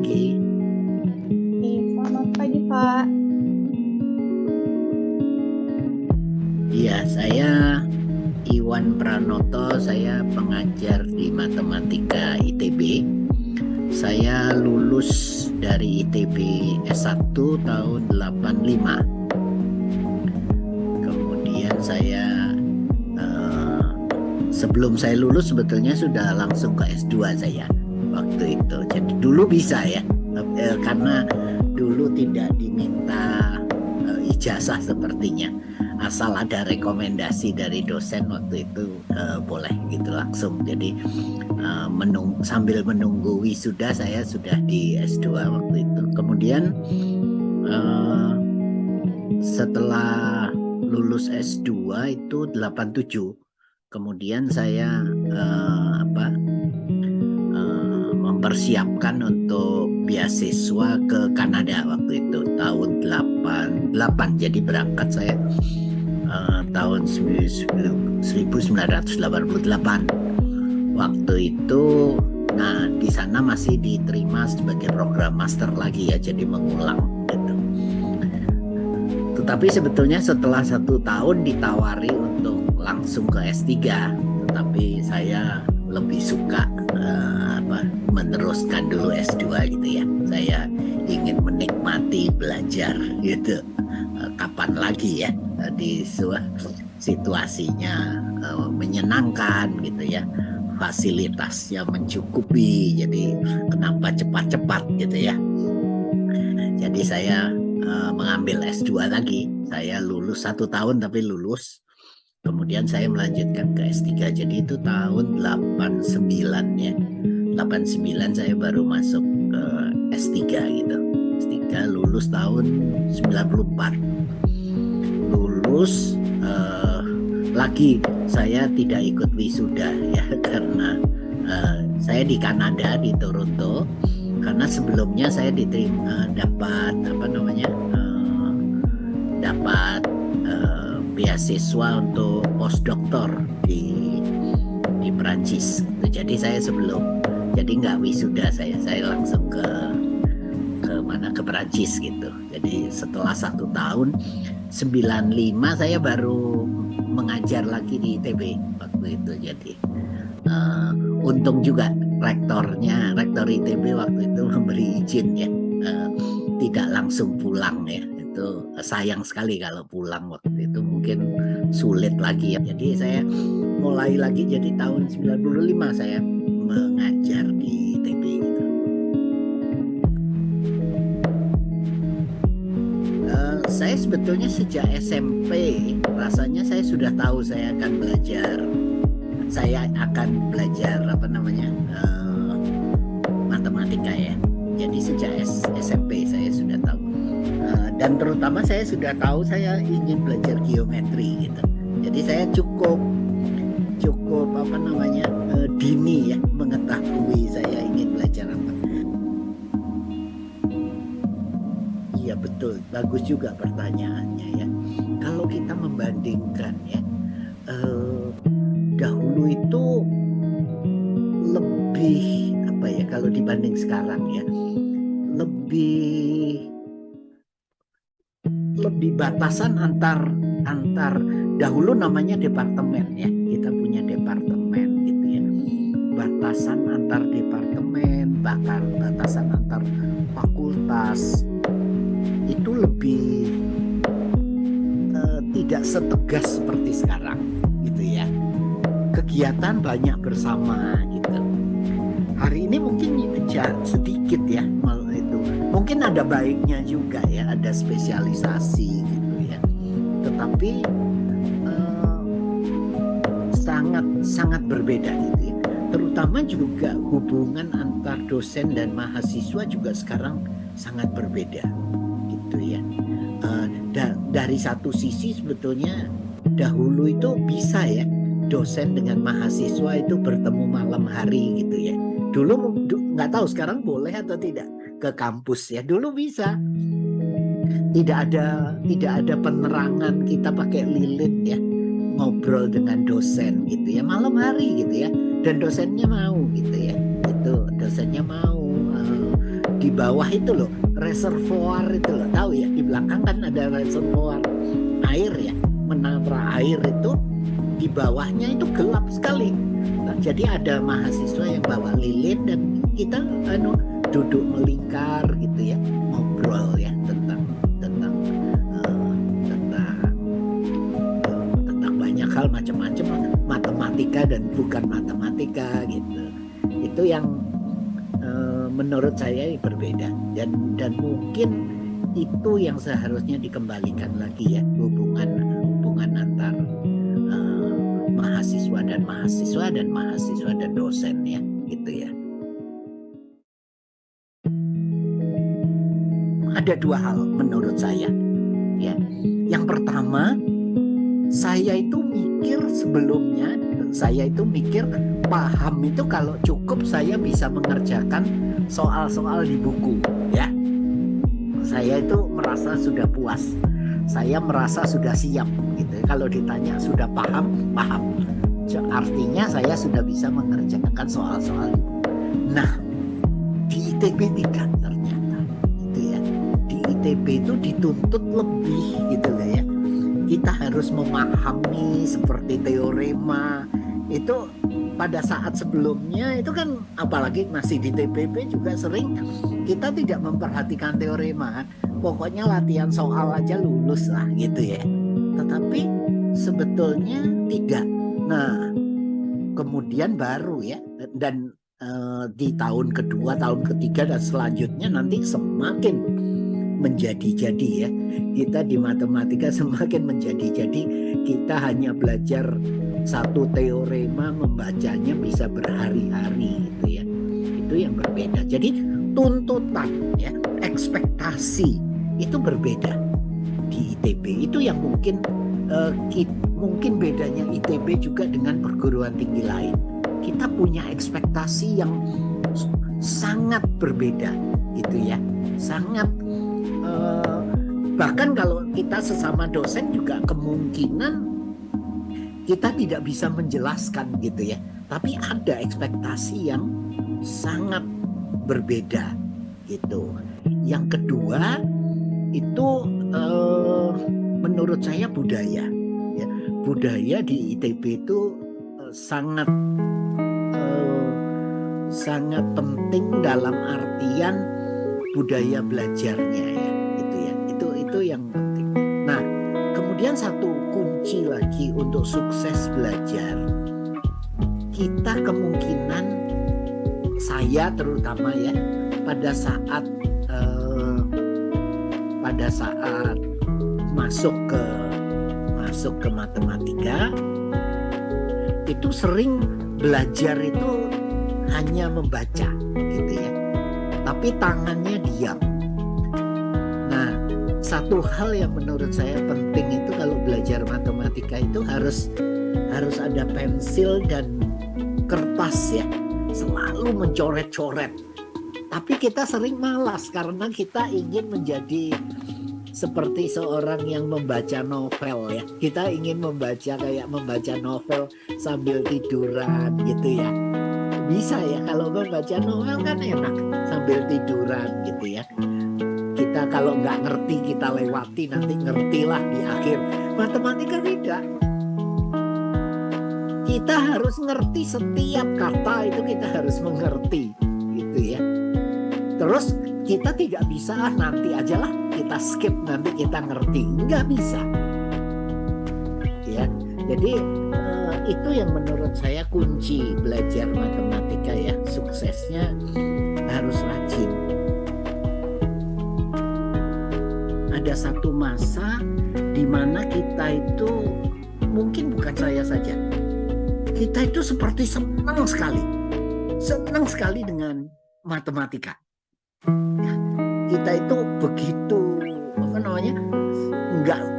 pagi. Selamat pagi, Pak. Iya, saya Iwan Pranoto, saya pengajar di Matematika ITB. Saya lulus dari ITB S1 tahun 85. Kemudian saya sebelum saya lulus sebetulnya sudah langsung ke S2 saya waktu itu. Jadi dulu bisa ya, karena dulu tidak diminta ijazah sepertinya. Asal ada rekomendasi dari dosen waktu itu boleh gitu langsung. Jadi sambil menunggu wisuda saya sudah di S2 waktu itu. Kemudian setelah lulus S2 itu 87. Kemudian saya mempersiapkan untuk beasiswa ke Kanada waktu itu tahun 88. Jadi berangkat saya tahun 1988. Waktu itu, nah di sana masih diterima sebagai program master lagi ya, jadi mengulang gitu. Tetapi sebetulnya setelah 1 tahun ditawari untuk langsung ke S3, tetapi saya lebih suka meneruskan dulu S2 gitu ya. Saya ingin menikmati belajar gitu. Kapan lagi ya, di situasinya menyenangkan gitu ya, fasilitasnya mencukupi, jadi kenapa cepat-cepat gitu ya. Jadi saya mengambil S2 lagi. Saya lulus 1 tahun tapi lulus. Kemudian saya melanjutkan ke S3. Jadi itu tahun 89 ya. 89 saya baru masuk ke S3 gitu. S3 lulus tahun 94. Lulus lagi saya tidak ikut wisuda ya, karena saya di Kanada, di Toronto. Karena sebelumnya saya diterima dapat beasiswa untuk postdoktor di Perancis. Jadi saya jadi nggak wisuda, saya langsung ke Perancis gitu. Jadi setelah 1 tahun 95 saya baru mengajar lagi di ITB waktu itu. Jadi untung juga rektor ITB waktu itu memberi izin ya, tidak langsung pulang ya. Itu sayang sekali kalau pulang waktu itu, mungkin sulit lagi ya. Jadi saya mulai lagi, jadi tahun 95 saya mengajar di ITB gitu. Saya sebetulnya sejak SMP rasanya saya sudah tahu saya akan belajar matematika ya. Jadi sejak SMP saya sudah tahu, dan terutama saya sudah tahu saya ingin belajar geometri gitu. Jadi saya cukup dini ya mengetahui saya ingin belajar apa. Iya betul, bagus juga pertanyaannya ya. Kalau kita membandingkan ya, dahulu itu lebih kalau dibanding sekarang ya, lebih batasan antar dahulu namanya departemen ya, kita punya departemen gitu ya, batasan antar departemen, bahkan batasan antar fakultas itu lebih tidak setegas seperti sekarang gitu ya. Kegiatan banyak bersama gitu. Hari ini mungkin sedikit ya itu. Mungkin ada baiknya juga ya, ada spesialisasi gitu ya. Tetapi sangat berbeda gitu ya. Terutama juga hubungan antar dosen dan mahasiswa juga sekarang sangat berbeda gitu ya. Dari satu sisi sebetulnya dahulu itu bisa ya, dosen dengan mahasiswa itu bertemu malam hari gitu ya. Dulu nggak tahu sekarang boleh atau tidak ke kampus ya. Dulu bisa, tidak ada penerangan, kita pakai lilin ya, ngobrol dengan dosen gitu ya malam hari gitu ya, dan dosennya mau gitu ya, itu dosennya mau di bawah itu loh, reservoir itu loh, tahu ya, di belakang kan ada reservoir air ya, menara air itu di bawahnya itu gelap sekali. Nah, jadi ada mahasiswa yang bawa lilin dan kita duduk melingkar gitu ya, ngobrol ya tentang banyak hal, macam-macam, matematika dan bukan matematika gitu. Itu yang menurut saya berbeda, dan mungkin itu yang seharusnya dikembalikan lagi ya, hubungan antar mahasiswa dan mahasiswa dan dosen ya, gitu ya. Ada dua hal menurut saya ya. Yang pertama, saya itu mikir paham itu kalau cukup saya bisa mengerjakan soal-soal di buku ya. Saya itu merasa sudah puas. Saya merasa sudah siap gitu. Kalau ditanya sudah paham. Artinya saya sudah bisa mengerjakan soal-soal di buku. Nah, di ITB tidak ternyata gitu ya. Di ITB itu dituntut lebih gitu lah ya. Kita harus memahami seperti teorema itu. Pada saat sebelumnya itu kan, apalagi masih di TPP juga sering kita tidak memperhatikan teorema kan. Pokoknya latihan soal aja lulus lah gitu ya. Tetapi sebetulnya tidak. Nah, kemudian baru ya, dan di tahun kedua, tahun ketiga dan selanjutnya nanti semakin menjadi-jadi ya. Kita di matematika semakin menjadi-jadi. Kita hanya belajar satu teorema, membacanya bisa berhari-hari gitu ya. Itu yang berbeda. Jadi tuntutan ya, ekspektasi itu berbeda di ITB. Itu yang mungkin bedanya ITB juga dengan perguruan tinggi lain. Kita punya ekspektasi yang sangat berbeda gitu ya. Sangat bahkan kalau kita sesama dosen juga kemungkinan kita tidak bisa menjelaskan gitu ya. Tapi ada ekspektasi yang sangat berbeda gitu. Yang kedua itu menurut saya budaya. Ya, budaya di ITB itu sangat penting dalam artian budaya belajarnya ya. Gitu ya. Itu yang penting. Nah, kemudian satu kunci lagi untuk sukses belajar, kita kemungkinan, saya terutama ya, pada saat masuk ke matematika itu sering belajar itu hanya membaca gitu ya, tapi tangannya diam. Nah, satu hal yang menurut saya penting itu kalau belajar matematika itu harus ada pensil dan kertas ya, selalu mencoret-coret. Tapi kita sering malas karena kita ingin menjadi seperti seorang yang membaca novel ya. Kita ingin membaca novel sambil tiduran gitu ya. Bisa ya, kalau membaca novel kan enak sambil tiduran gitu ya. Kita kalau nggak ngerti kita lewati, nanti ngertilah di akhir. Matematika tidak. Kita harus ngerti setiap kata itu, kita harus mengerti gitu ya. Terus kita tidak bisa nanti aja lah kita skip, nanti kita ngerti, nggak bisa ya. Jadi itu yang menurut saya kunci belajar matematika ya. Suksesnya harus rajin. Ada satu masa di mana kita itu, mungkin bukan saya saja, kita itu seperti senang sekali dengan matematika. Ya, kita itu begitu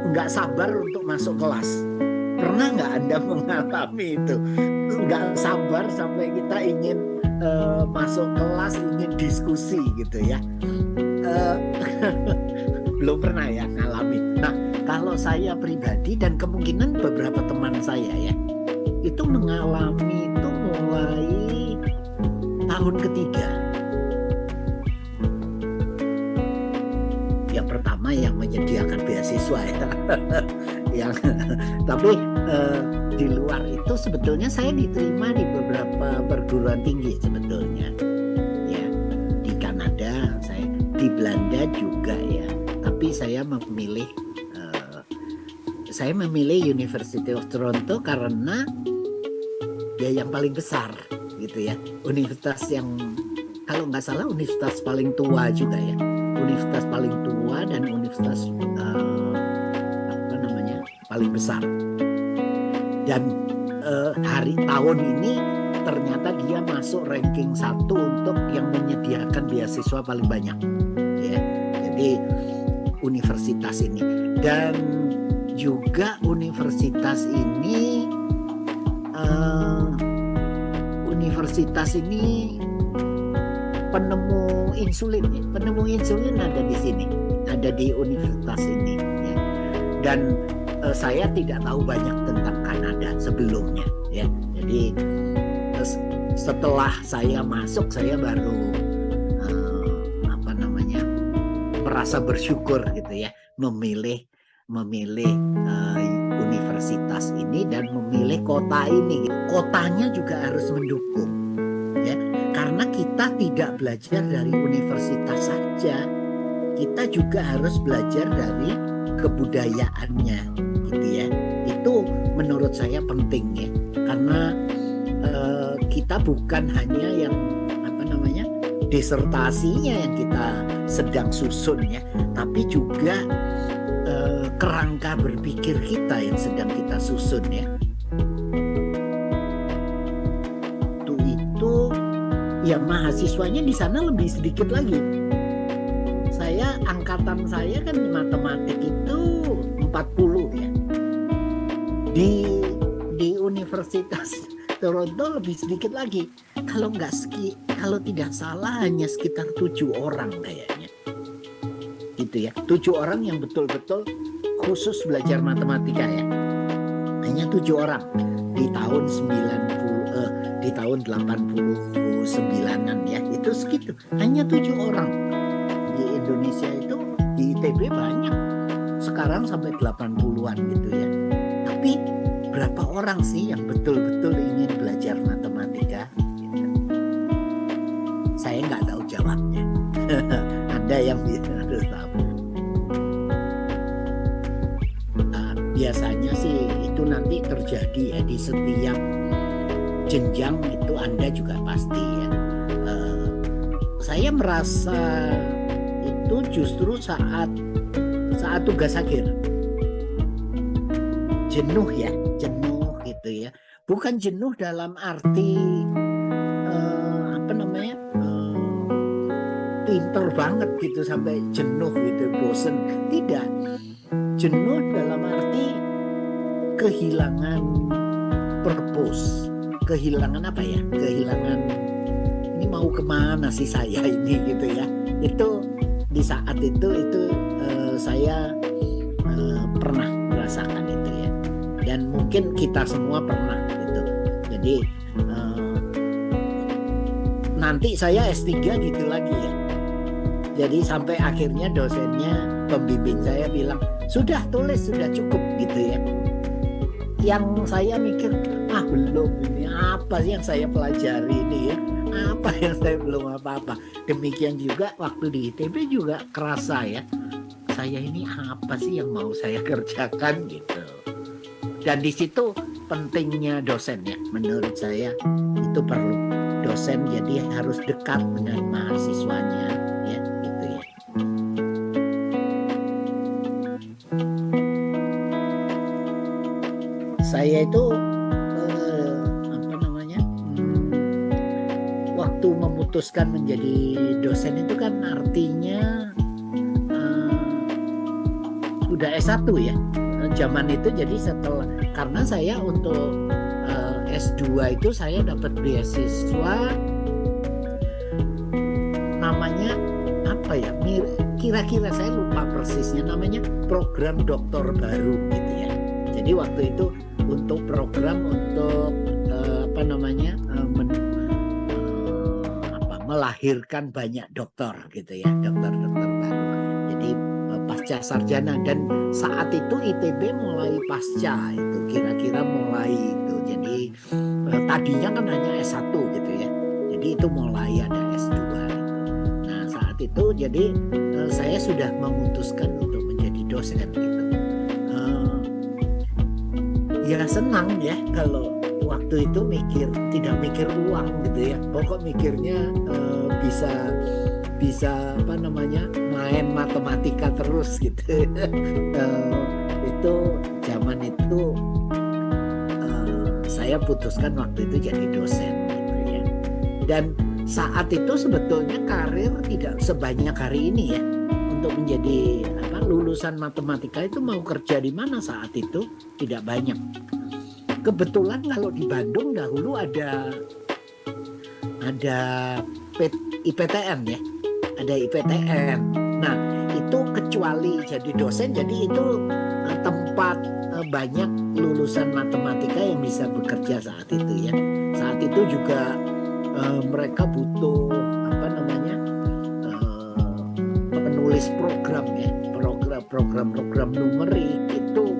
nggak sabar untuk masuk kelas. Pernah nggak Anda mengalami itu? Nggak sabar sampai kita ingin masuk kelas, ingin diskusi gitu ya. Belum pernah ya ngalamin. Nah, kalau saya pribadi dan kemungkinan beberapa teman saya ya, itu mengalami itu mulai tahun ketiga. pertama yang menyediakan beasiswa ya. yang tapi di luar itu sebetulnya saya diterima di beberapa perguruan tinggi sebetulnya. Ya, di Kanada, saya di Belanda juga ya. Tapi saya memilih University of Toronto karena ya yang paling besar gitu ya. Universitas yang kalau nggak salah universitas paling tua juga ya. Universitas paling tua dan universitas paling besar. Dan tahun ini ternyata dia masuk ranking 1 untuk yang menyediakan beasiswa paling banyak. Ya. Jadi universitas ini dan juga universitas ini penemu insulin ya. Penemu insulin ada di sini, ada di universitas ini ya. Dan saya tidak tahu banyak tentang Kanada sebelumnya ya. Jadi setelah saya masuk saya baru merasa bersyukur gitu ya, memilih universitas ini dan memilih kota ini. Kotanya juga harus mendukung ya, karena kita tidak belajar dari universitas saja, kita juga harus belajar dari kebudayaannya gitu ya. Itu menurut saya penting ya, karena kita bukan hanya yang disertasinya yang kita sedang susun ya, tapi juga kerangka berpikir kita yang sedang kita susun ya. Itu ya mahasiswanya di sana lebih sedikit lagi. Angkatan saya kan di matematik itu 40 ya. Di Universitas Toronto lebih sedikit lagi. Kalau tidak salah hanya sekitar 7 orang kayaknya. Gitu ya. 7 orang yang betul-betul khusus belajar matematika ya. Hanya 7 orang di tahun 89-an ya. Itu segitu. Hanya 7 orang. Di Indonesia itu di ITB banyak. Sekarang sampai 80-an gitu ya. Tapi berapa orang sih yang betul-betul ingin belajar matematika? Saya nggak tahu jawabnya. Ada yang harus tahu. Biasanya sih itu nanti terjadi ya di setiap jenjang itu Anda juga pasti ya. Saya merasa itu justru saat tugas akhir. Jenuh gitu ya. Bukan jenuh dalam arti pinter banget gitu sampai jenuh gitu, bosen. Tidak. Jenuh dalam arti kehilangan purpose. Kehilangan apa ya? Kehilangan ini mau kemana sih saya ini gitu ya. Itu di saat itu saya pernah merasakan itu ya. Dan mungkin kita semua pernah gitu. Jadi nanti saya S3 gitu lagi ya. Jadi sampai akhirnya dosennya, pembimbing saya bilang, sudah tulis, sudah cukup gitu ya. Yang saya mikir, belum, ini apa sih yang saya pelajari ini ya. Apa yang saya belum apa-apa. Demikian juga waktu di ITB juga kerasa ya. Saya ini apa sih yang mau saya kerjakan gitu. Dan di situ pentingnya dosen ya. Menurut saya itu perlu. Dosen jadi harus dekat dengan mahasiswanya ya gitu ya. Saya itu waktu memutuskan menjadi dosen itu kan artinya sudah S1 ya. Zaman itu jadi karena saya untuk S2 itu saya dapat beasiswa namanya apa ya, kira-kira saya lupa persisnya, namanya program doktor baru gitu ya. Jadi waktu itu untuk program untuk melahirkan banyak dokter gitu ya, dokter baru. Jadi pasca sarjana, dan saat itu ITB mulai pasca itu, kira-kira mulai itu. Jadi tadinya kan hanya S1 gitu ya. Jadi itu mulai ada S2 gitu. Nah, saat itu jadi saya sudah memutuskan untuk menjadi dosen gitu. Ya senang ya kalau waktu itu tidak mikir uang gitu ya. Pokok mikirnya bisa main matematika terus gitu. Itu zaman itu saya putuskan waktu itu jadi dosen gitu ya. Dan saat itu sebetulnya karir tidak sebanyak hari ini ya. Untuk menjadi lulusan matematika itu mau kerja di mana saat itu tidak banyak. Kebetulan kalau di Bandung dahulu ada IPTN ya, ada IPTN. Nah itu kecuali jadi dosen, jadi itu tempat banyak lulusan matematika yang bisa bekerja saat itu ya. Saat itu juga mereka butuh penulis program ya, program numerik itu.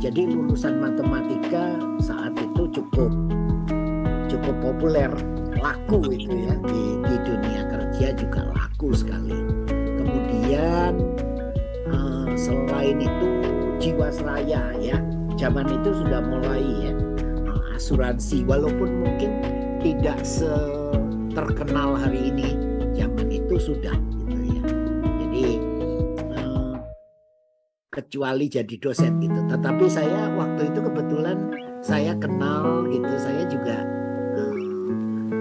Jadi lulusan matematika saat itu cukup populer, laku itu ya, di dunia kerja juga laku sekali. Kemudian selain itu Jiwasraya ya, zaman itu sudah mulai ya, asuransi, walaupun mungkin tidak terkenal hari ini, zaman itu sudah gitu ya. Jadi kecuali jadi dosen gitu. Tetapi saya waktu itu kebetulan saya kenal gitu, saya juga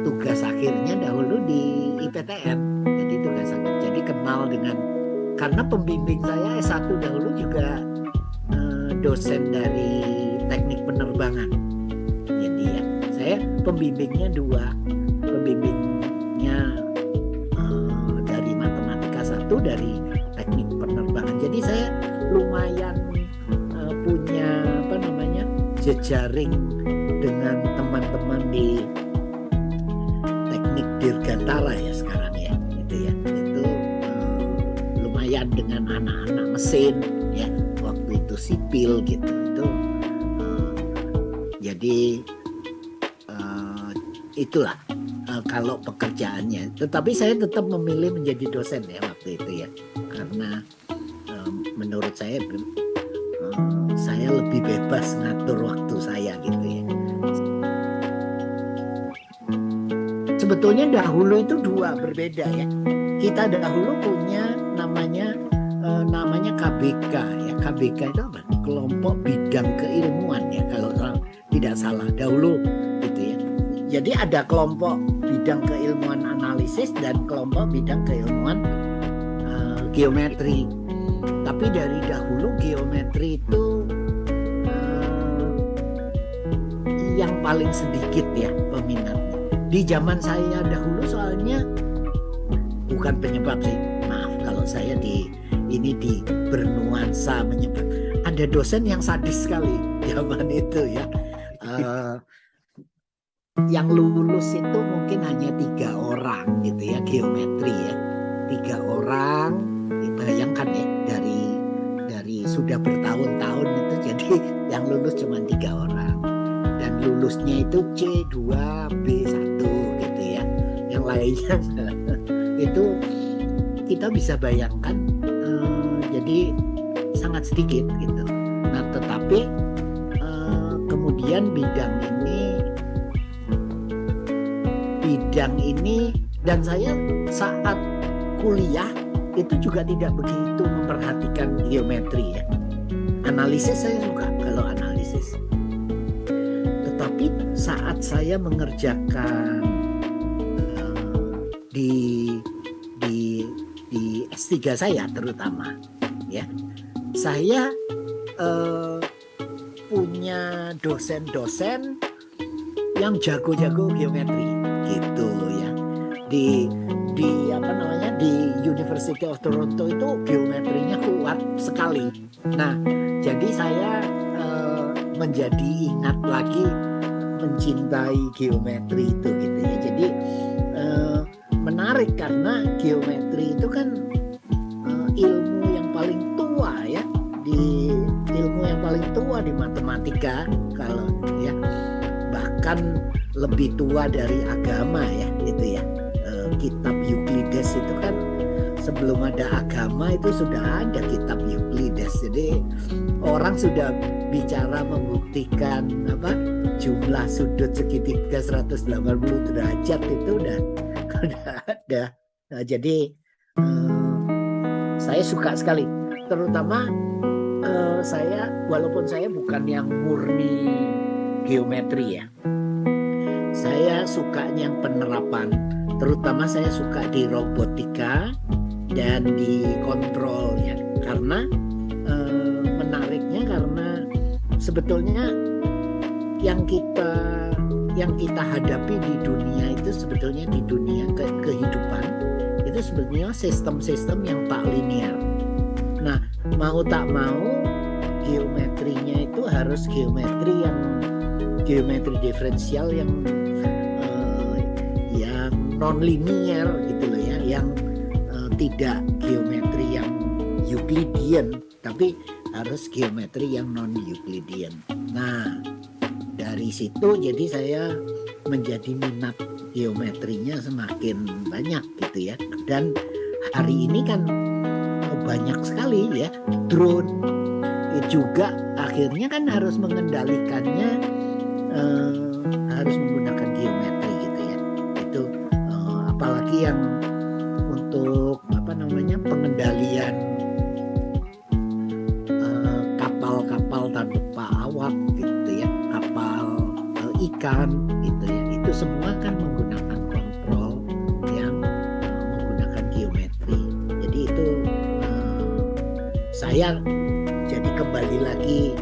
tugas akhirnya dahulu di IPTN. Jadi tugas akhir, jadi kenal dengan, karena pembimbing saya S1 dahulu juga dosen dari teknik penerbangan. Jadi ya, saya pembimbingnya dua, pembimbingnya dari matematika satu, dari teknik penerbangan. Jadi saya lumayan punya jejaring dengan teman-teman di teknik dirgantara ya sekarang ya, gitu ya. Itu lumayan dengan anak-anak mesin ya, waktu itu sipil gitu. Itu jadi itulah kalau pekerjaannya. Tetapi saya tetap memilih menjadi dosen ya waktu itu ya, karena menurut saya lebih bebas ngatur waktu saya gitu ya. Sebetulnya dahulu itu dua berbeda ya. Kita dahulu punya namanya KBK ya. KBK itu apa? Kelompok Bidang Keilmuan ya, kalau tidak salah dahulu gitu ya. Jadi ada kelompok bidang keilmuan analisis dan kelompok bidang keilmuan geometri. Tapi dari dahulu geometri itu yang paling sedikit ya peminatnya. Di zaman saya dahulu soalnya, bukan penyebab sih, maaf kalau saya di bernuansa menyebab, ada dosen yang sadis sekali zaman itu ya. Yang lulus itu mungkin hanya 3 orang gitu ya, geometri ya, 3 orang. Bayangkan ya, dari sudah bertahun-tahun itu, jadi yang lulus cuma 3 orang, dan lulusnya itu C2 B1 gitu ya, yang lainnya itu kita bisa bayangkan, jadi sangat sedikit gitu. Nah tetapi kemudian bidang ini dan saya saat kuliah itu juga tidak begitu memperhatikan geometri ya. Analisis saya suka kalau analisis. Tetapi saat saya mengerjakan di S3 saya terutama ya, saya punya dosen-dosen yang jago-jago geometri gitu ya. Di University of Toronto itu geometrinya kuat sekali. Nah, jadi saya menjadi ingat lagi mencintai geometri itu gitu ya. Jadi menarik karena geometri itu kan ilmu yang paling lebih tua dari agama ya, itu ya. Kitab Euclides itu kan sebelum ada agama itu sudah ada kitab Euclides. Jadi orang sudah bicara membuktikan jumlah sudut segitiga 180 derajat itu udah ada. Nah, jadi saya suka sekali, terutama walaupun saya bukan yang murni geometri ya, saya suka yang penerapan, terutama saya suka di robotika dan di kontrol ya, karena menariknya karena sebetulnya yang kita hadapi di dunia itu sebetulnya di dunia kehidupan itu sebetulnya sistem-sistem yang tak linear. Nah, mau tak mau geometrinya itu harus geometri diferensial yang non linear gitu loh ya, yang tidak geometri yang Euclidean, tapi harus geometri yang non Euclidean. Nah, dari situ jadi saya menjadi minat geometrinya semakin banyak gitu ya. Dan hari ini kan banyak sekali ya drone juga akhirnya kan harus mengendalikannya harus menggunakan geometri gitu ya. Itu apalagi yang untuk pengendalian kapal tanpa awak gitu ya, kapal ikan gitu ya, itu semua kan menggunakan kontrol yang menggunakan geometri. Jadi itu saya jadi kembali lagi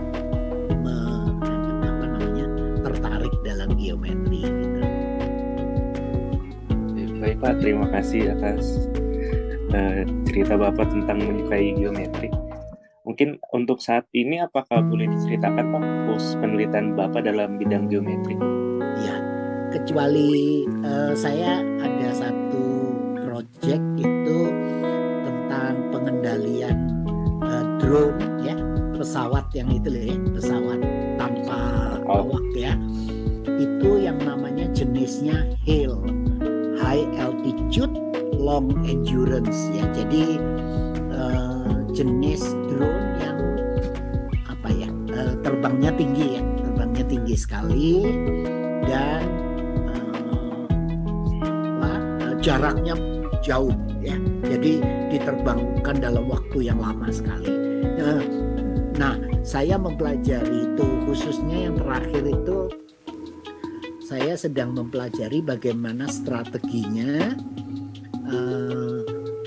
tertarik dalam geometri gitu. Baik Pak, terima kasih atas cerita Bapak tentang menyukai geometri. Mungkin untuk saat ini apakah boleh diceritakan Pak penelitian Bapak dalam bidang geometri? Ya, kecuali saya ada satu project itu tentang pengendalian drone ya, pesawat yang itu loh ya, pesawat tanpa awak ya. Itu yang namanya jenisnya HALE, High Altitude Long Endurance ya. Jadi jenis drone yang terbangnya tinggi sekali dan jaraknya jauh ya. Jadi diterbangkan dalam waktu yang lama sekali. Nah, saya mempelajari itu, khususnya yang terakhir itu saya sedang mempelajari bagaimana strateginya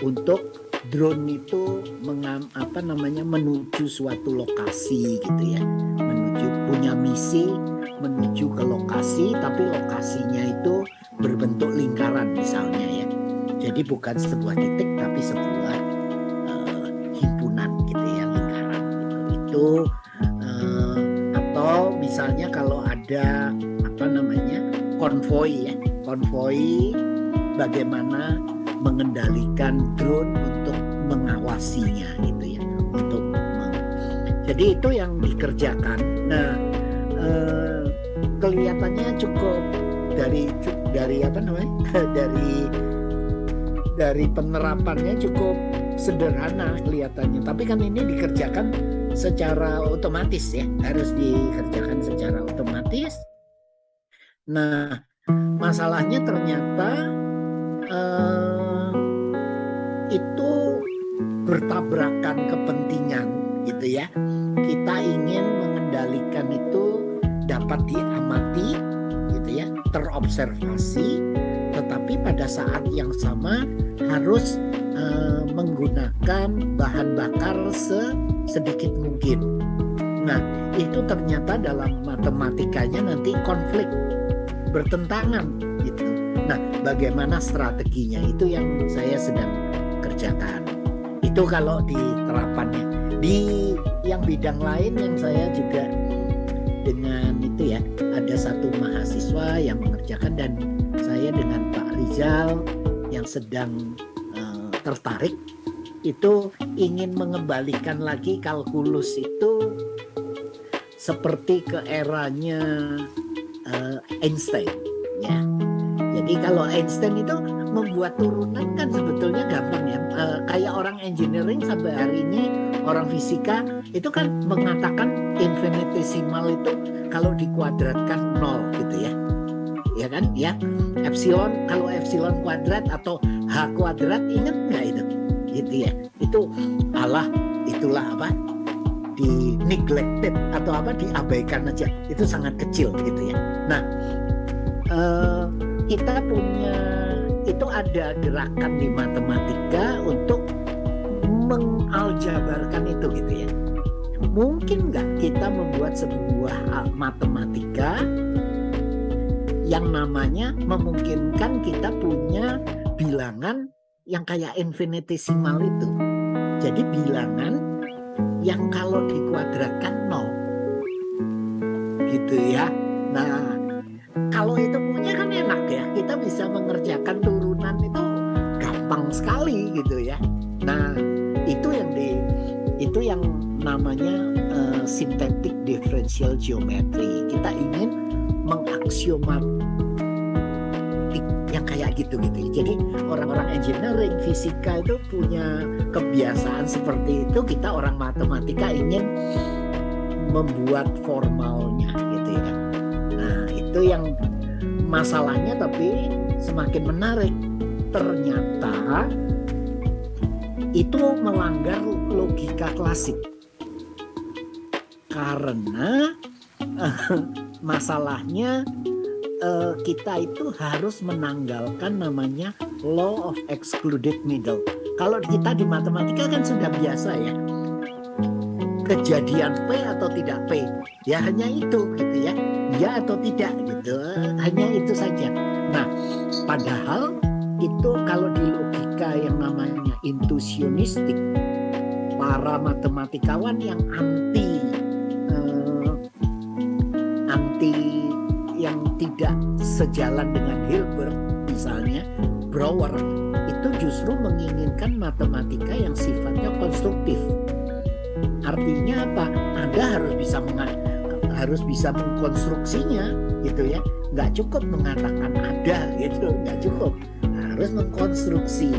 untuk drone itu menuju suatu lokasi gitu ya, punya misi menuju ke lokasi, tapi lokasinya itu berbentuk lingkaran misalnya ya. Jadi bukan sebuah titik tapi sebuah himpunan gitu ya, lingkaran gitu. Itu atau misalnya kalau ada konvoi ya, konvoi bagaimana mengendalikan drone untuk mengawasinya gitu ya, jadi itu yang dikerjakan. Nah, kelihatannya cukup dari dari penerapannya cukup sederhana kelihatannya, tapi kan ini dikerjakan secara otomatis ya, harus dikerjakan secara otomatis. Nah, masalahnya ternyata itu bertabrakan kepentingan gitu ya. Kita ingin mengendalikan itu dapat diamati gitu ya, terobservasi, tetapi pada saat yang sama harus menggunakan bahan bakar sedikit mungkin. Nah, itu ternyata dalam matematikanya nanti konflik, bertentangan gitu. Nah, bagaimana strateginya itu yang saya sedang kerjakan. Itu kalau di terapannya. Di yang bidang lain yang saya juga dengan itu ya, ada satu mahasiswa yang mengerjakan, dan saya dengan Pak Rizal yang sedang tertarik itu ingin mengembalikan lagi kalkulus itu seperti ke eranya Einstein Jadi kalau Einstein itu membuat turunan kan sebetulnya gampang ya. Kayak orang engineering sampai hari ini, orang fisika itu kan mengatakan infinitesimal itu kalau dikuadratkan 0 gitu ya. Ya kan? Ya. Epsilon, kalau epsilon kuadrat atau h kuadrat, ingat nggak itu? Gitu ya. Itu itulah apa? Di neglected atau apa, diabaikan aja. Itu sangat kecil gitu ya. Nah, kita punya itu ada gerakan di matematika untuk mengaljabarkan itu gitu ya. Mungkin nggak kita membuat sebuah matematika yang namanya memungkinkan kita punya bilangan yang kayak infinitesimal itu. Jadi bilangan yang kalau dikuadratkan 0 gitu ya. Nah, kalau itu punya kan enak ya, kita bisa mengerjakan turunan itu gampang sekali gitu ya. Nah, itu yang namanya synthetic differential geometry. Kita ingin mengaksiomatik yang kayak gitu. Jadi orang-orang engineering, fisika itu punya kebiasaan seperti itu. Kita orang matematika ingin membuat formalnya gitu ya. Nah, itu yang masalahnya, tapi semakin menarik. Ternyata itu melanggar logika klasik. Karena masalahnya kita itu harus menanggalkan namanya law of excluded middle. Kalau kita di matematika kan sudah biasa ya, kejadian P atau tidak P, ya hanya itu gitu ya, ya atau tidak gitu, hanya itu saja. Nah, padahal itu kalau di logika yang namanya intuisionistik, para matematikawan yang anti yang tidak sejalan dengan Hilbert misalnya, Brouwer, itu justru menginginkan matematika yang sifatnya konstruktif. Artinya apa? Anda harus bisa mengkonstruksinya gitu ya. Nggak cukup mengatakan ada gitu, nggak cukup. Harus mengkonstruksi.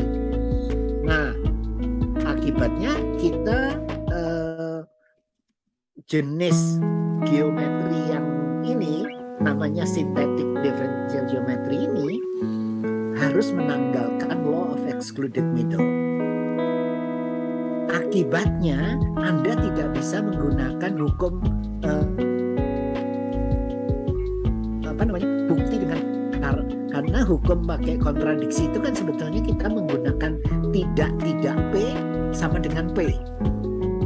Nah, akibatnya kita jenis geometri yang ini namanya synthetic differential geometry ini harus menanggalkan law of excluded middle. Akibatnya Anda tidak bisa menggunakan hukum bukti dengan karena hukum pakai kontradiksi itu kan sebetulnya kita menggunakan tidak P sama dengan P.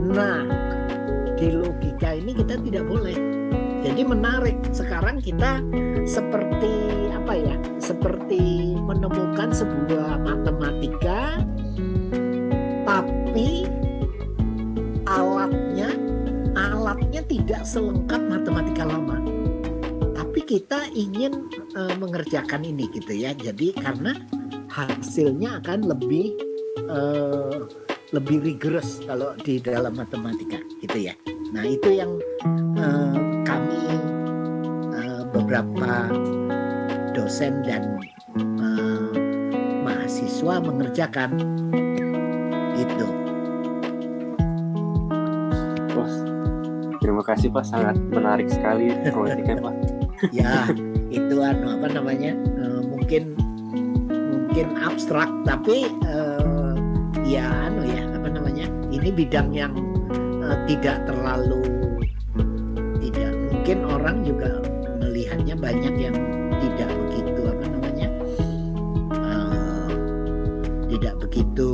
Nah, di logika ini kita tidak boleh. Jadi menarik, sekarang kita seperti menemukan sebuah matematika, tapi alatnya tidak selengkap matematika lama. Tapi kita ingin mengerjakan ini gitu ya. Jadi karena hasilnya akan lebih rigorous kalau di dalam matematika gitu ya. Nah, itu yang kami beberapa dosen dan mahasiswa mengerjakan itu. Wah, terima kasih Pak, sangat menarik sekali proyeknya Pak. Ya, itu mungkin abstrak, tapi ini bidang yang tidak mungkin orang juga melihatnya banyak yang tidak begitu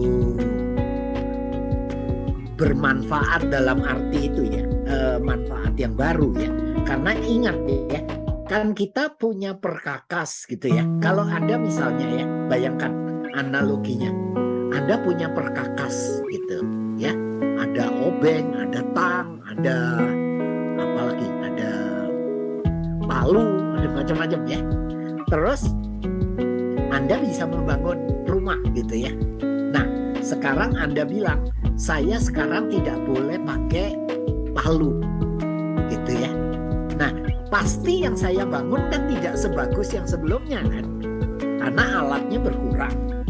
bermanfaat dalam arti itu ya, manfaat yang baru ya. Karena ingat ya, kan kita punya perkakas gitu ya. Kalau Anda misalnya ya, bayangkan analoginya, Anda punya perkakas gitu ya, ada obeng, ada tang, ada apalagi, ada palu, ada macam-macam ya. Terus Anda bisa membangun rumah gitu ya. Nah, sekarang Anda bilang, saya sekarang tidak boleh pakai palu gitu ya. Nah, pasti yang saya bangun kan tidak sebagus yang sebelumnya kan. karena alatnya berkurang,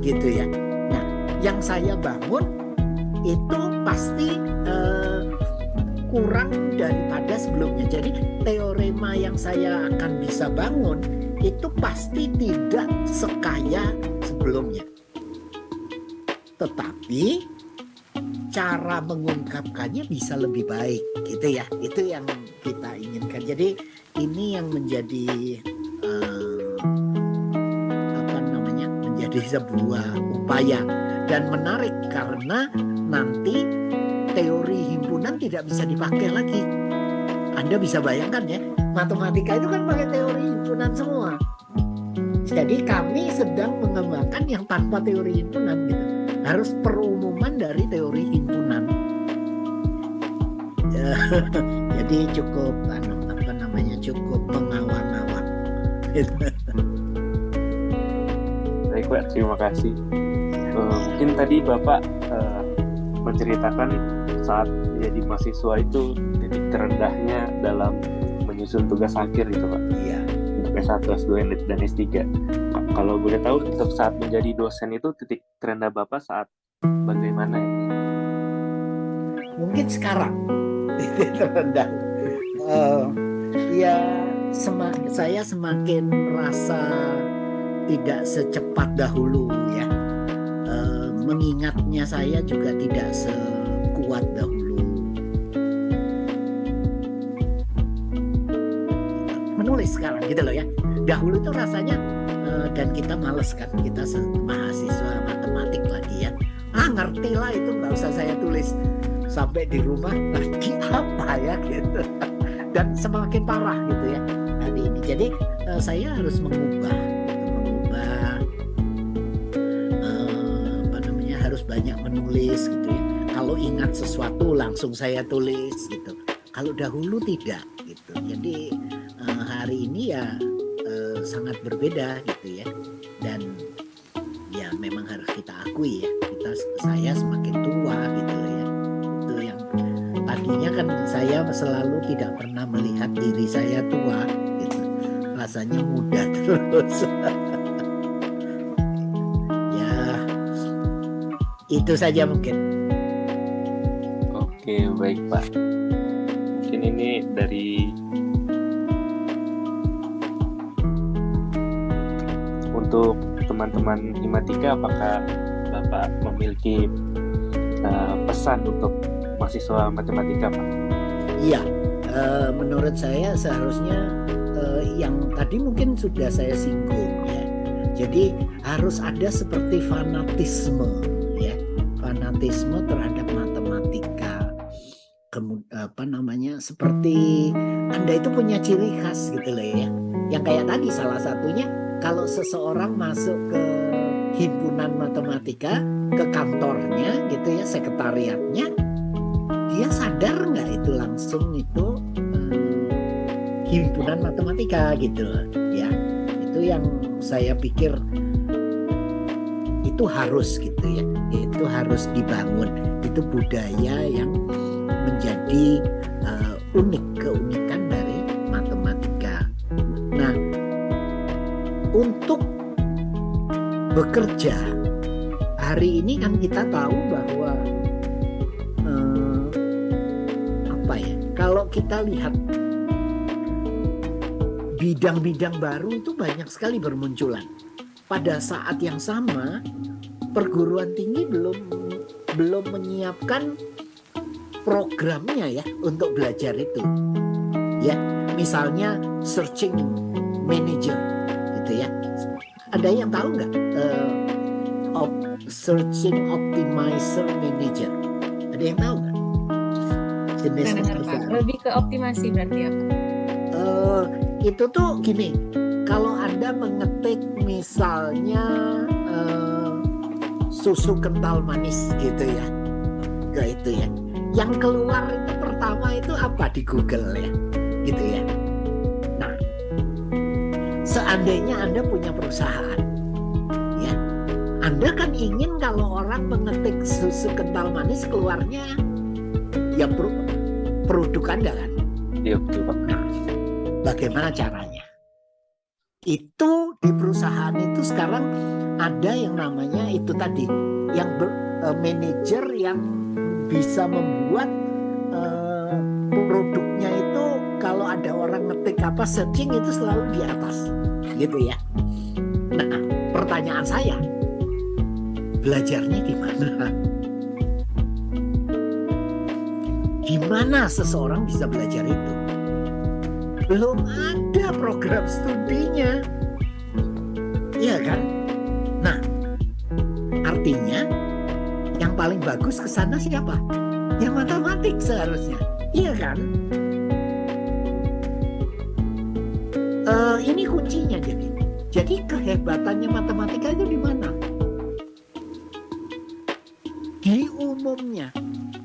gitu ya. Nah, yang saya bangun itu pasti kurang daripada sebelumnya. Jadi teorema yang saya akan bisa bangun itu pasti tidak sekaya sebelumnya. Tetapi cara mengungkapkannya bisa lebih baik, gitu ya. Itu yang kita inginkan. Jadi ini yang menjadi menjadi sebuah upaya dan menarik karena nanti teori himpunan tidak bisa dipakai lagi. Anda bisa bayangkan ya, matematika itu kan pakai teori himpunan semua. Jadi kami sedang mengembangkan yang tanpa teori himpunan gitu. Harus perumuman dari teori himpunan. Jadi cukup cukup mengawang-awang. Baik Pak, terima kasih. Mungkin tadi Bapak menceritakan saat menjadi mahasiswa itu titik terendahnya dalam menyusun tugas akhir gitu Pak. Iya. Untuk S1, S2, dan S3. Kalau boleh tahu untuk saat menjadi dosen itu titik terendah Bapak saat bagaimana ya? Mungkin sekarang titik terendah. Saya semakin merasa tidak secepat dahulu ya. Mengingatnya saya juga tidak sekuat dahulu. Menulis sekarang gitu loh ya. Dahulu itu rasanya dan kita males kan, kita mahasiswa matematik lagi ya. Ngerti lah itu, nggak usah saya tulis. Sampai di rumah lagi apa ya gitu. Dan semakin parah gitu ya hari ini. Jadi saya harus mengubah harus banyak menulis gitu ya. Kalau ingat sesuatu langsung saya tulis gitu. Kalau dahulu tidak gitu. Jadi hari ini ya sangat berbeda gitu ya. Dan ya memang harus kita akui ya. Saya semakin tua gitu ya. Itu yang tadinya kan saya selalu tidak pernah melihat diri saya tua gitu. Rasanya muda terus. Itu saja mungkin. Oke, baik Pak. Mungkin ini dari untuk teman-teman Himatika, apakah Bapak memiliki pesan untuk mahasiswa matematika Pak? Iya, menurut saya seharusnya yang tadi mungkin sudah saya singgung ya. Jadi harus ada seperti fanatisme terhadap matematika. Seperti Anda itu punya ciri khas gitu loh ya. Yang kayak tadi salah satunya, kalau seseorang masuk ke himpunan matematika, ke kantornya gitu ya, sekretariatnya, dia sadar nggak itu langsung itu himpunan matematika gitu ya. Itu yang saya pikir itu harus gitu ya, itu harus dibangun, itu budaya yang menjadi keunikan dari matematika. Nah, untuk bekerja hari ini kan kita tahu bahwa kalau kita lihat bidang-bidang baru itu banyak sekali bermunculan. Pada saat yang sama, perguruan tinggi belum menyiapkan programnya ya untuk belajar itu. Ya, misalnya searching manager gitu ya. Ada yang tahu nggak? Searching optimizer manager. Ada yang tahu nggak? Jenisnya lebih ke optimasi berarti ya. Itu tuh gini. Kalau Anda mengetik misalnya susu kental manis gitu ya, itu ya, yang keluar itu pertama itu apa di Google ya, gitu ya. Nah, seandainya Anda punya perusahaan, ya, Anda kan ingin kalau orang mengetik susu kental manis keluarnya ya produk Anda kan? Iya betul Pak. Nah, bagaimana caranya? Itu di perusahaan itu sekarang ada yang namanya itu tadi, yang manajer yang bisa membuat produknya itu kalau ada orang ngetik apa searching itu selalu di atas, gitu ya. Nah, pertanyaan saya, belajarnya di mana? Di mana seseorang bisa belajar itu? Belum ada program studinya, iya kan? Nah, artinya yang paling bagus ke sana siapa? Yang matematik seharusnya, iya kan? Ini kuncinya jadi. Jadi kehebatannya matematika itu di mana? Di umumnya,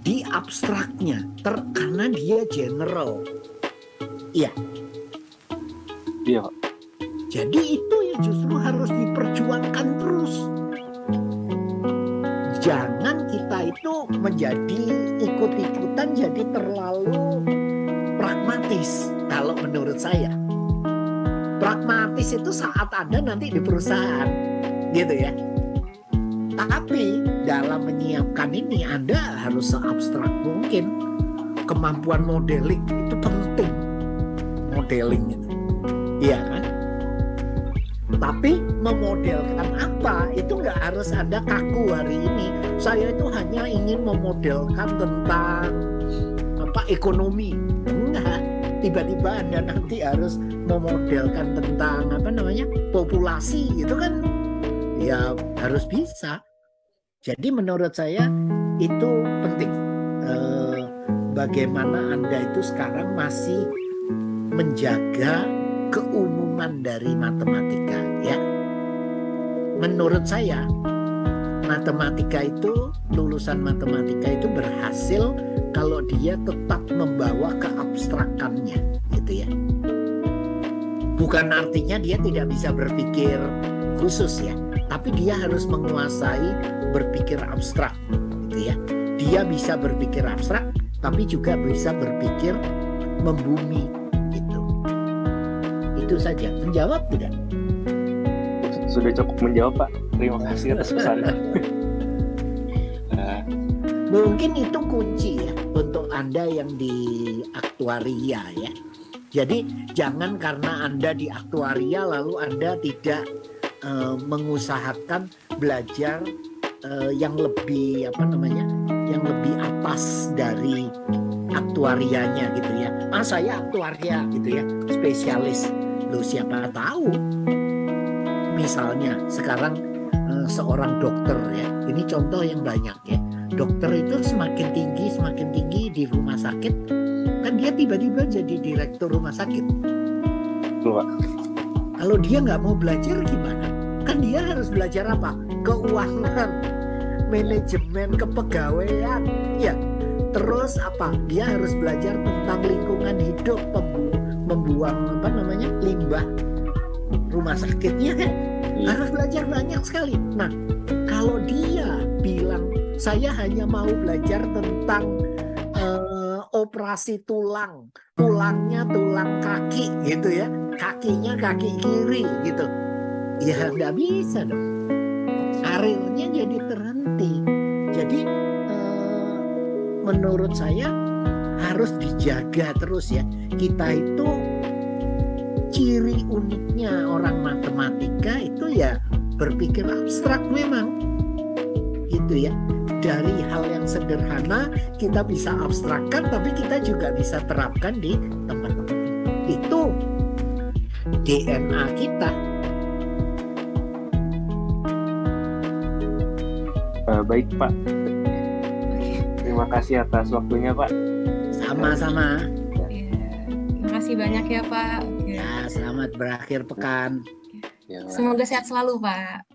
di abstraknya, karena dia general. Iya. Iya. Jadi itu yang justru harus diperjuangkan terus. Jangan kita itu menjadi ikut-ikutan, jadi terlalu pragmatis. Kalau menurut saya, pragmatis itu saat ada nanti di perusahaan, gitu ya. Tapi dalam menyiapkan ini Anda harus seabstrak mungkin. Kemampuan modeling itu penting. Modeling itu, iya kan? Tapi memodelkan apa itu nggak harus Anda kaku hari ini. Saya itu hanya ingin memodelkan tentang ekonomi. Enggak. Tiba-tiba Anda nanti harus memodelkan tentang populasi, itu kan ya harus bisa. Jadi menurut saya itu penting. Bagaimana Anda itu sekarang masih menjaga keumuman dari matematika, ya. Menurut saya matematika itu, lulusan matematika itu berhasil kalau dia tetap membawa keabstrakannya, gitu ya. Bukan artinya dia tidak bisa berpikir khusus ya, tapi dia harus menguasai berpikir abstrak, gitu ya. Dia bisa berpikir abstrak, tapi juga bisa berpikir membumi, gitu. Itu saja. Menjawab tidak? Sudah cukup menjawab, Pak. Terima kasih atas pesannya. Mungkin itu kunci ya untuk Anda yang di aktuaria ya. Jadi jangan karena Anda di aktuaria lalu Anda tidak mengusahakan belajar yang lebih yang lebih atas dari aktuarianya gitu ya. Saya aktuaria gitu ya, spesialis. Loh siapa tahu? Misalnya sekarang seorang dokter ya. Ini contoh yang banyak ya. Dokter itu semakin tinggi di rumah sakit, kan dia tiba-tiba jadi direktur rumah sakit. Loh, kalau dia nggak mau belajar gimana? Kan dia harus belajar apa? Keuangan, manajemen kepegawaian, ya. Terus apa? Dia harus belajar tentang lingkungan hidup, membuang limbah rumah sakitnya kan. Harus belajar banyak sekali. Nah, kalau dia bilang saya hanya mau belajar tentang operasi tulangnya tulang kaki gitu ya, kakinya kaki kiri gitu, ya nggak bisa dong, karirnya jadi terhenti. Jadi menurut saya harus dijaga terus ya. Kita itu ciri uniknya orang matematika itu ya berpikir abstrak memang, gitu ya. Dari hal yang sederhana kita bisa abstrakkan, tapi kita juga bisa terapkan di tempat-tempat itu. DNA kita. Baik Pak, terima kasih atas waktunya Pak. Sama-sama. Terima kasih banyak ya Pak. Ya, selamat berakhir pekan. Ya. Semoga sehat selalu Pak.